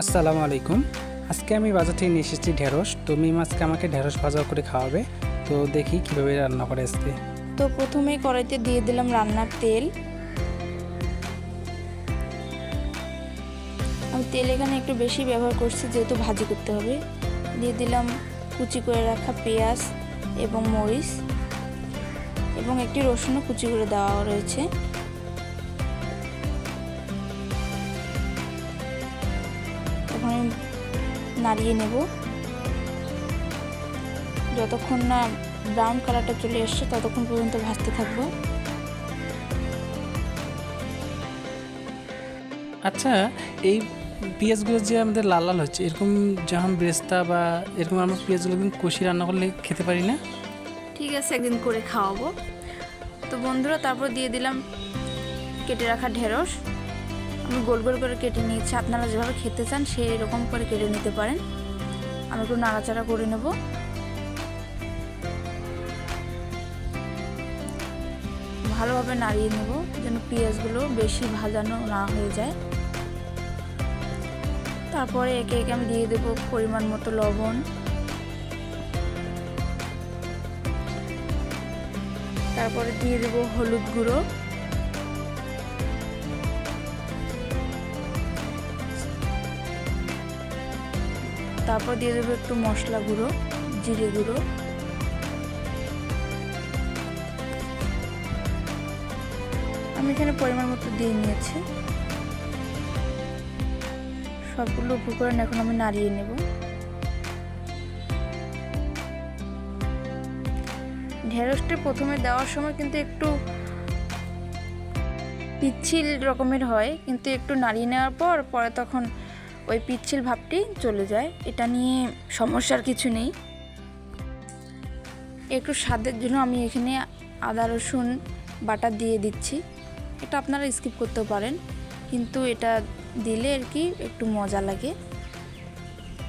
আসসালামু আলাইকুম। আজকে আমি বাজার থেকে নিয়ে এসেছি ঢেঁড়স। তো মিম আজকে আমাকে ঢেঁড়স ভাজা করে খাওয়াবে। তো দেখি কিভাবে রান্না করে আজকে। তো প্রথমেই কড়াইতে দিয়ে দিলাম রান্নার তেল। আমি তেল এখানে একটু বেশি ব্যবহার করছি যেহেতু ভাজি করতে হবে। দিয়ে দিলাম কুচি করে রাখা পেঁয়াজ এবং মরিচ এবং একটি রসুনও কুচি করে দেওয়া রয়েছে। এখন আমি নাড়িয়ে নেব যতক্ষণ না ব্রাউন কালারটা চলে আসছে ততক্ষণ পর্যন্ত ভাজতে থাকবো। আচ্ছা, এই পেঁয়াজগুলো যে আমাদের লাল লাল হচ্ছে, এরকম যখন বেরেস্তা বা এরকম আমরা পেঁয়াজগুলো কিন্তু কষি রান্না করলে খেতে পারি না? ঠিক আছে, একদিন করে খাওয়াবো। তো বন্ধুরা, তারপর দিয়ে দিলাম কেটে রাখা ঢেঁড়স। আমি গোল গোল করে কেটে নিয়েছি, আপনারা যেভাবে খেতে চান সেই রকম করে কেটে নিতে পারেন। আমি একটু নাড়াচাড়া করে নেব। ভালোভাবে নাড়িয়ে নেব যেন পেঁয়াজগুলো বেশি ভাজানো না হয়ে যায়। তারপরে একে একে আমি দিয়ে দেব পরিমাণ মতো লবণ, তারপরে দিয়ে দেব হলুদ গুঁড়ো, তারপর দিয়ে দেবো একটু মশলা গুঁড়ো, জিরে গুঁড়ো, আমি এখানে পরিমাণ মতো দিয়ে নিয়েছি। সবগুলো উপকরণ এখন আমি নাড়িয়ে নেব। ঢেঁড়সটা প্রথমে দেওয়ার সময় কিন্তু একটু পিচ্ছিল রকমের হয়, কিন্তু একটু নাড়িয়ে নেওয়ার পরে তখন ওই পিচ্ছিল ভাবটি চলে যায়। এটা নিয়ে সমস্যার কিছু নেই। একটু স্বাদের জন্য আমি এখানে আদা রসুন বাটা দিয়ে দিচ্ছি। এটা আপনারা স্কিপ করতেও পারেন, কিন্তু এটা দিলে আর কি একটু মজা লাগে।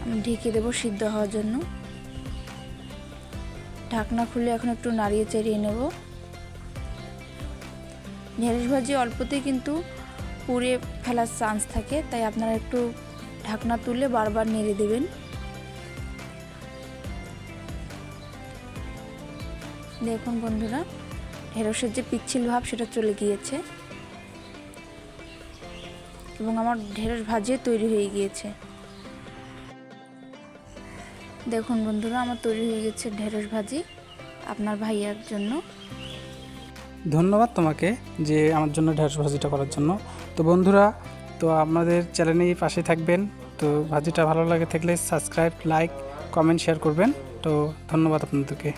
আমি ঢেকে দেবো সিদ্ধ হওয়ার জন্য। ঢাকনা খুলে এখন একটু নাড়িয়ে চাড়িয়ে নেব। ঢেঁড়স ভাজি অল্পতেই কিন্তু পুড়ে ফেলার চান্স থাকে, তাই আপনারা একটু ঢাকনা তুলে বারবার নেড়ে দেবেন। দেখুন বন্ধুরা, ঢেঁড়সের যে পিচ্ছিল ভাব সেটা চলে গিয়েছে এবং আমার ঢেঁড়স ভাজি তৈরি হয়ে গিয়েছে। দেখুন বন্ধুরা, আমার তৈরি হয়ে গেছে ঢেঁড়স ভাজি আপনার ভাইয়ার জন্য। ধন্যবাদ তোমাকে যে আমার জন্য ঢেঁড়স ভাজিটা করার জন্য। তো বন্ধুরা, তো আপনাদের চ্যানেলের পাশে থাকবেন। তো ভাজিটা ভালো লাগে থাকলে সাবস্ক্রাইব, লাইক, কমেন্ট, শেয়ার করবেন। তো ধন্যবাদ আপনাদেরকে।